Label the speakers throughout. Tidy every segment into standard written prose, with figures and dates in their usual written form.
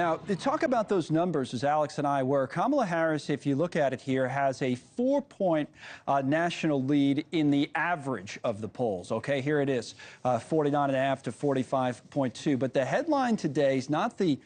Speaker 1: Now, to talk about those numbers, as Alex and I were, Kamala Harris, if you look at it here, has a 4-point national lead in the average of the polls. Okay, here it is, 49.5 to 45.2. But the headline today is not the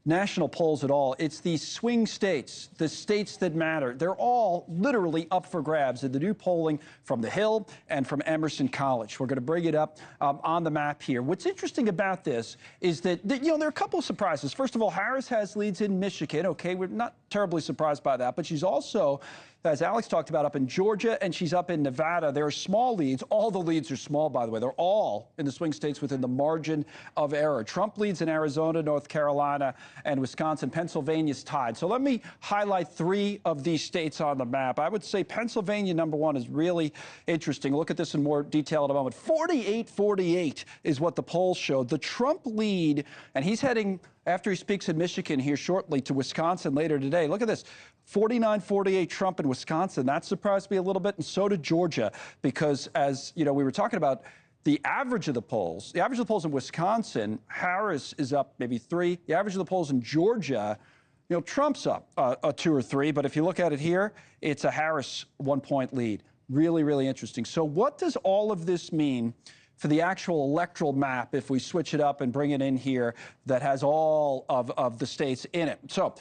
Speaker 1: national polls at all. It's the swing states, the states that matter. They're all literally up for grabs in the new polling from the Hill and from Emerson College. We're going to bring it up on the map here. What's interesting about this is that, there are a couple of surprises. First of all, Harris has leads in Michigan. Okay, we're not terribly surprised by that, but she's also, as Alex talked about, up in Georgia, and she's up in Nevada. There are small leads. All the leads are small, by the way. They're all in the swing states within the margin of error. Trump leads in Arizona, North Carolina, and Wisconsin. Pennsylvania's tied. So let me highlight 3 of these states on the map. I would say Pennsylvania, number 1, is really interesting. Look at this in more detail in a moment. 48-48 is what the polls showed. The Trump lead, and he's heading, after he speaks in Michigan here shortly, to Wisconsin later today. Look at this. 49-48 Trump in Wisconsin. That surprised me a little bit, and so did Georgia, because as we were talking about, the average of the polls in Wisconsin, Harris is up maybe 3. The average of the polls in Georgia, Trump's up a 2 or 3. But if you look at it here, it's a Harris 1-point lead. Really, really interesting. So what does all of this mean for the actual electoral map if we switch it up and bring it in here that has all of the states in it? So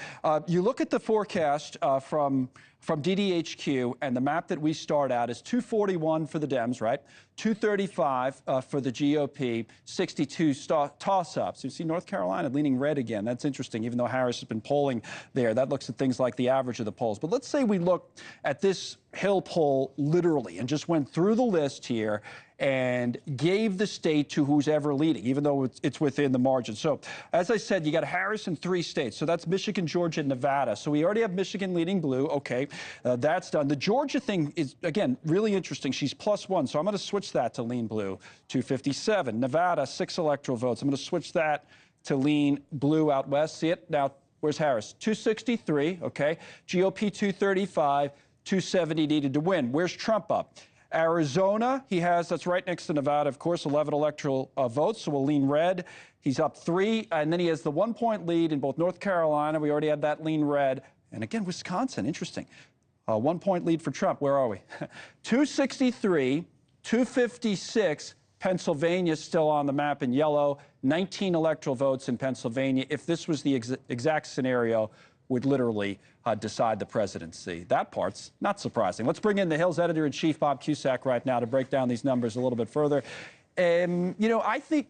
Speaker 1: you look at the forecast from DDHQ, and the map that we start out is 241 for the Dems, right? 235 for the GOP, 62 toss-ups. You see North Carolina leaning red again. That's interesting, even though Harris has been polling there. That looks at things like the average of the polls. But let's say we look at this Hill poll literally and just went through the list here and gave the state to who's ever leading, even though it's within the margin. So, as I said, you got Harris in 3 states. So that's Michigan, Georgia, and Nevada. So we already have Michigan leading blue. Okay, that's done. The Georgia thing is, again, really interesting. She's +1, so I'm going to switch that to lean blue, 257. Nevada, 6 electoral votes. I'm going to switch that to lean blue out west. See it? Now, where's Harris? 263, okay. GOP 235, 270 needed to win. Where's Trump up? Arizona, that's right next to Nevada, of course, 11 electoral votes, so we'll lean red. He's up 3, and then he has the 1-point lead in both North Carolina. We already had that lean red. And again, Wisconsin, interesting. 1-point lead for Trump. Where are we? 263, 256. Pennsylvania still on the map in yellow. 19 electoral votes in Pennsylvania. If this was the exact scenario, would literally decide the presidency. That part's not surprising. Let's bring in the Hill's editor-in-chief, Bob Cusack, right now to break down these numbers a little bit further. I think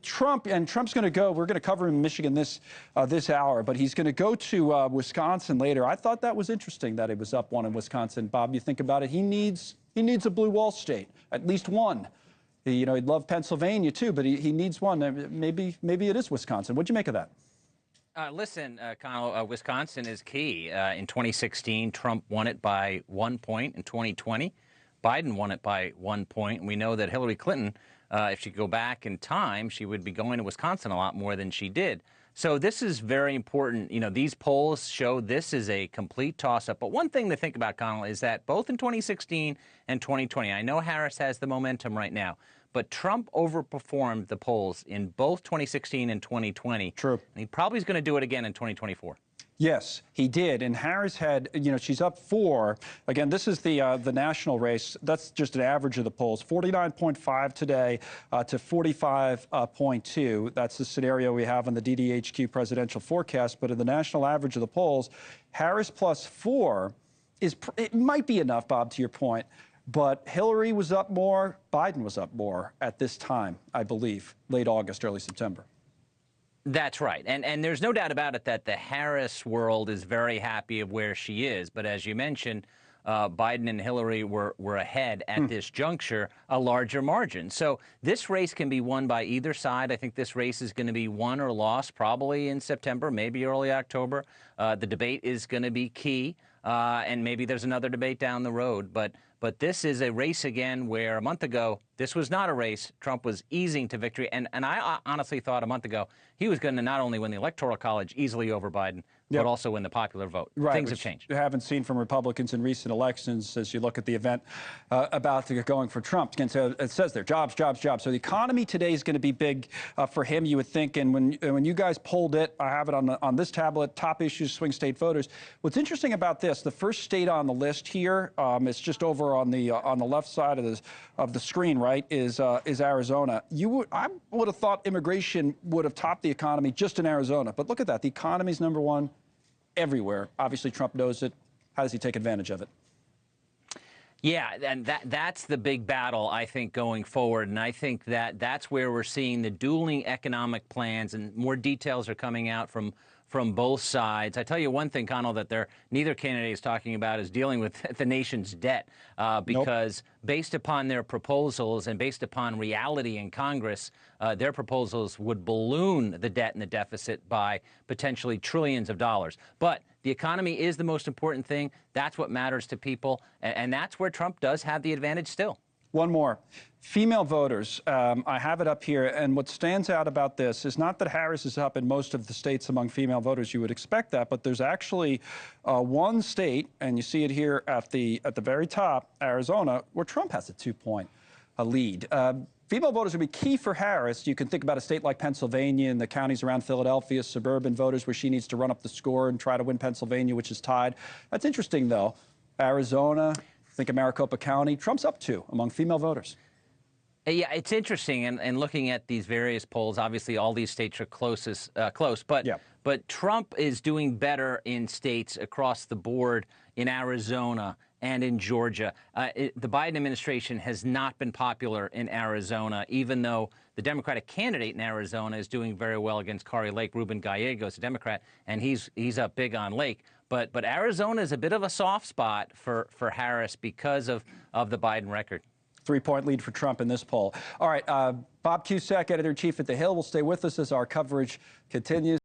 Speaker 1: Trump's going to go. We're going to cover him in Michigan this hour, but he's going to go to Wisconsin later. I thought that was interesting that he was up 1 in Wisconsin. Bob, you think about it. He needs a blue wall state, at least 1. He'd love Pennsylvania too, but he needs 1. Maybe it is Wisconsin. What'd you make of that?
Speaker 2: Listen, Connell, Wisconsin is key. In 2016, Trump won it by 1 point. In 2020, Biden won it by 1 point. And we know that Hillary Clinton, if she could go back in time, she would be going to Wisconsin a lot more than she did. So this is very important. These polls show this is a complete toss-up. But one thing to think about, Connell, is that both in 2016 and 2020, I know Harris has the momentum right now, but Trump overperformed the polls in both 2016 and 2020.
Speaker 1: True.
Speaker 2: And he probably is going to do it again in 2024.
Speaker 1: Yes, he did. And Harris had, she's up 4. Again, this is the national race. That's just an average of the polls. 49.5 today to 45.2. That's the scenario we have on the DDHQ presidential forecast. But in the national average of the polls, Harris +4 it might be enough, Bob, to your point. But Hillary was up more. Biden was up more at this time, I believe, late August, early September.
Speaker 2: That's right. And there's no doubt about it that the Harris world is very happy of where she is. But as you mentioned, Biden and Hillary were ahead at this juncture, a larger margin. So this race can be won by either side. I think this race is going to be won or lost probably in September, maybe early October. The debate is going to be key. And maybe there's another debate down the road. But But this is a race again where a month ago, this was not a race. Trump was easing to victory. And I honestly thought a month ago he was going to not only win the Electoral College easily over Biden, but also win the popular vote.
Speaker 1: Right,
Speaker 2: things have changed.
Speaker 1: You haven't seen from Republicans in recent elections as you look at the event about to get going for Trump. And so it says there, jobs, jobs, jobs. So the economy today is going to be big for him, you would think. And when you guys polled it, I have it on this tablet, top issues, swing state voters. What's interesting about this, the first state on the list here, it's just over on the left side of the screen, right, is Arizona. I would have thought immigration would have topped the economy just in Arizona. But look at that. The economy's number one everywhere. Obviously, Trump knows it. How does he take advantage of it?
Speaker 2: Yeah, and that's the big battle, I think, going forward. And I think that's where we're seeing the dueling economic plans, and more details are coming out from both sides. I tell you one thing, Connell, that neither candidate is talking about is dealing with the nation's debt, because based upon their proposals and based upon reality in Congress, their proposals would balloon the debt and the deficit by potentially trillions of dollars. But the economy is the most important thing. That's what matters to people, and that's where Trump does have the advantage still.
Speaker 1: One more. Female voters, I have it up here, and what stands out about this is not that Harris is up in most of the states among female voters. You would expect that, but there's actually one state, and you see it here at the very top, Arizona, where Trump has a 2-point lead. Female voters would be key for Harris. You can think about a state like Pennsylvania and the counties around Philadelphia, suburban voters where she needs to run up the score and try to win Pennsylvania, which is tied. That's interesting, though. Arizona, think of Maricopa County. Trump's up 2 among female voters.
Speaker 2: Yeah, it's interesting, and looking at these various polls, obviously all these states are close, but Trump is doing better in states across the board in Arizona and in Georgia. The Biden administration has not been popular in Arizona, even though the Democratic candidate in Arizona is doing very well against Kari Lake. Ruben Gallegos, a Democrat, and he's up big on Lake. But Arizona is a bit of a soft spot for Harris because of the Biden record.
Speaker 1: 3-point lead for Trump in this poll. All right, Bob Cusack, editor-in-chief at The Hill, will stay with us as our coverage continues.